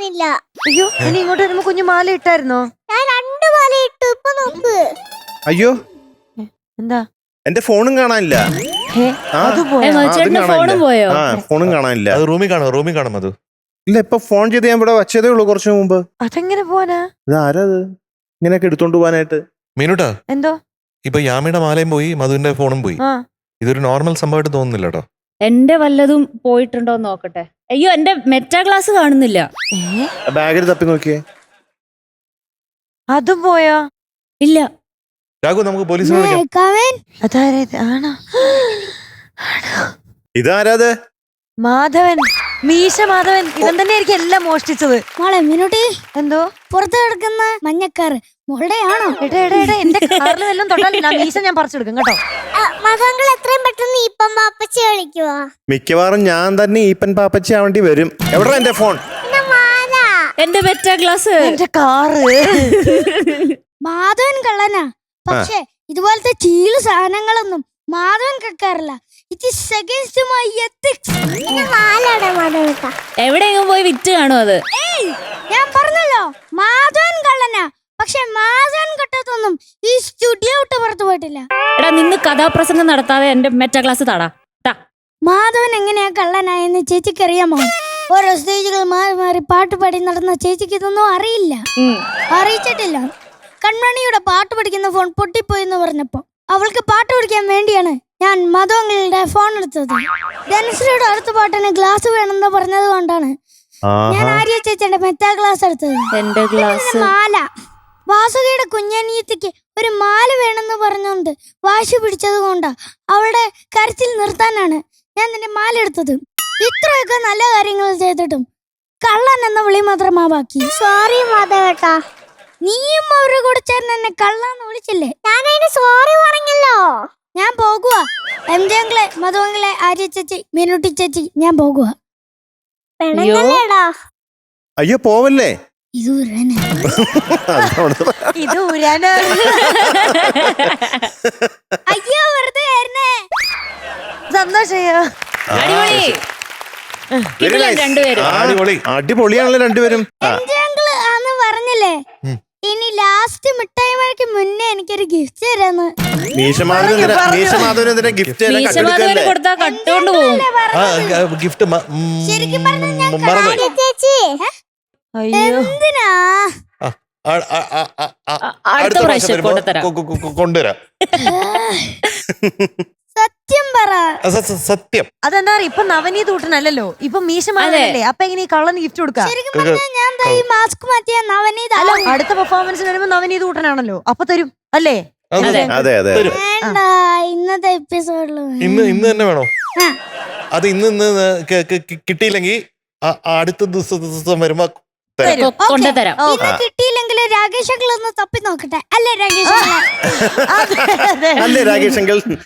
കാണാനില്ല. അയ്യോ ഇനി ഇങ്ങോട്ട് വരുമ്പോ കുഞ്ഞു മാല ഇട്ടായിരുന്നോ? ഞാൻ 2 മാല ഇട്ടു. ഇപ്പൊ നോക്ക്. അയ്യോ എന്താ എന്റെ ഫോണും കാണാനില്ല. അത് പോയോ? ചേട്ടന്റെ ഫോണും പോയോ? ഫോണും കാണാനില്ല. അത് റൂമിൽ കാണും അത്. ഇല്ല ഇപ്പൊ ഫോൺ ചെയ്ത് ഞാൻ ഇവിടെ വച്ചതേ ഉള്ളൂ കുറച്ചു മുമ്പ്. അതെങ്ങനെ പോവാനാ? ഇത് ആരാത് ഇങ്ങനെയൊക്കെ എടുത്തോണ്ട് പോവാനായിട്ട്? മീനുട്ടാ, എന്തോ ഇപ്പൊ യാമിയുടെ മാലയും പോയി, മധുവിന്റെ ഫോണും പോയി. ആ ഇതൊരു നോർമൽ സംഭവമായിട്ട് തോന്നുന്നില്ല കേട്ടോ. എന്റെ വല്ലതും പോയിട്ടുണ്ടോ നോക്കട്ടെ. അയ്യോ എന്റെ മെറ്റാ ക്ലാസ് കാണുന്നില്ല. ബാഗിൽ തപ്പി നോക്കിയേ. അതും പോയോ? ഇല്ല. രാഘു, നമുക്ക് പോലീസിനെ വിളിക്കാം. അതാരാ ഇത്? ആണോ? ഇതാരാത്? മാധവൻ, മീശ മാധവൻ. ഇവൻ തന്നെ ആയിരിക്കും എല്ലാം മോഷ്ടിച്ചത്. മോളെ മിനുട്ടി, എന്തോ പുറത്ത് കിടക്കുന്ന മഞ്ഞക്കാറ് മോളുടെയാണോ? എന്റെ കാറിൽ വല്ലതും തൊട്ടാലില്ല. മീശ ഞാൻ പറിച്ചെടുക്കും കേട്ടോ. മതങ്ങൾ എത്രയും പെട്ടെന്ന് ഇപ്പം പാപ്പച്ചി കളിക്കുവാ. മിക്കവാറും ഞാൻ തന്നെ ഈപ്പൻ പാപ്പച്ചി ആവേണ്ടി വരും. എവിടെ എന്റെ ഫോൺ? എന്റെ മെറ്റാ ക്ലാസ്. എന്റെ കാറ്. മാധവൻ കള്ളനാ. പക്ഷെ ഇതുപോലത്തെ ചീള് സാധനങ്ങളൊന്നും മാധവൻ കക്കാറില്ല. എവിടെയെങ്കിലും പോയി വിറ്റ് കാണും അത്. ഞാൻ പറഞ്ഞല്ലോ മാധവൻ കള്ളനാ. പക്ഷെ മാധവൻ കട്ടത്തൊന്നും ഈ സ്റ്റുഡിയോ വിട്ട് പുറത്തു പോയിട്ടില്ല. എടാ, നിന്ന് കഥാപ്രസംഗം നടത്താതെ എന്റെ മെറ്റാ ക്ലാസ് താടാ. മാധവൻ എങ്ങനെയാ കള്ളനായെന്ന് ചേച്ചിക്ക് അറിയാമോ? ഓരോ സ്റ്റേജുകൾ മാറി മാറി പാട്ട് പാടി നടന്ന ചേച്ചിക്ക് ഇതൊന്നും അറിയില്ല. അറിയിച്ചിട്ടില്ല. കൺമണിയുടെ പാട്ട് പഠിക്കുന്ന ഫോൺ പൊട്ടിപ്പോയെന്ന് പറഞ്ഞപ്പോ അവൾക്ക് പാട്ട് പഠിക്കാൻ വേണ്ടിയാണ് ഞാൻ മധുവങ്ങളുടെ ഫോൺ എടുത്തത്. ധനശ്രീയുടെ അടുത്ത പാട്ടിന് ഗ്ലാസ് വേണമെന്ന് പറഞ്ഞത് കൊണ്ടാണ് ഞാൻ ആര്യ ചേച്ചിയുടെ മെറ്റാ ഗ്ലാസ് എടുത്തത്. എന്റെ ഗ്ലാസ് മാല. വാസുകിയുടെ കുഞ്ഞനിയത്തിക്ക് ഒരു മാല വേണമെന്ന് പറഞ്ഞുകൊണ്ട് വാശി പിടിച്ചത് കൊണ്ടാ അവളുടെ കരച്ചിൽ നിർത്താനാണ് ഞാൻ നിന്റെ മാല എടുത്തത്. ഇത്രയൊക്കെ നല്ല കാര്യങ്ങൾ ചെയ്തിട്ടും കള്ളൻ എന്ന വിളി മാത്രമാ ബാക്കി. സോറി മാധവേട്ടാ. നീയും അവരുടെ കൂടെ ചേർന്ന് എന്നെ കള്ളാന്ന് വിളിച്ചില്ലേ? ഞാൻ അതിന് സോറി പറഞ്ഞല്ലോ. ഞാൻ പോകുക. എംജെ അങ്കിളെ, മധുവങ്കിളെ, ആര്യ ചേച്ചി, മീനുട്ടി ചേച്ചി, ഞാൻ പോകുക. അയ്യോ പോവല്ലേ. ഇത് ഊരാനാ. ഇത് ഊരാനാ. അയ്യോ വെറുതെ ആയിരുന്നേ. സന്തോഷയോ? അടിപൊളി. കിട്ടില്ല രണ്ടുപേരും. അടിപൊളിയാണല്ലോ രണ്ടുപേരും. എംജെ അങ്കിള് ആന്ന് പറഞ്ഞില്ലേ? ഇനി ലാസ്റ്റ് മിഠായി മഴയ്ക്ക് മുന്നേ എനിക്കൊരു ഗിഫ്റ്റ് തരാന്ന്. മീശമാധവന് ഗിഫ്റ്റ് മീശമാധവന് കൊടുത്താ കട്ടുകൊണ്ട് പോകും. ഗിഫ്റ്റ് ശരിക്കും പറഞ്ഞാ ഞാൻ മറന്നു. ചേച്ചി അയ്യോ എന്തിനാ? അടുത്ത പ്രാവശ്യം കൊണ്ടുതരാം. കൊണ്ടുവരാം. സത്യം പറ. സത്യം. അതെന്താ ഇപ്പൊ നവനീത് കൂട്ടനല്ലോ, ഇപ്പൊ മീശ മാധവനല്ലേ. അപ്പൊ എങ്ങനെ ഈ കള്ളന് ഗിഫ്റ്റ് കൊടുക്കാം? ശരിക്കും പറഞ്ഞാ ഞാൻ ദാ ഈ മാസ്ക് മാറ്റിയ നവനീത് അല്ല, അടുത്ത പെർഫോമൻസിന് വരുമ്പോ നവനീത് കൂട്ടനാണല്ലോ. അപ്പൊ തരും അല്ലേ? അതെ അതെ. വേണ്ട, ഇന്നത്തെ എപ്പിസോഡില് ഇന്ന് തന്നെ വേണോ? അത് ഇന്ന് കിട്ടിയില്ലെങ്കിൽ അടുത്ത ദിവസം വരുമ്പോ കൊണ്ടുതരാം. ഇന്ന് കിട്ടിയില്ലെങ്കിൽ രാകേഷ് അങ്കിൾ ഒന്ന് തപ്പി നോക്കട്ടെ. അല്ലേ രാകേഷ്? അല്ലേ രാകേഷ് അങ്കിൾ?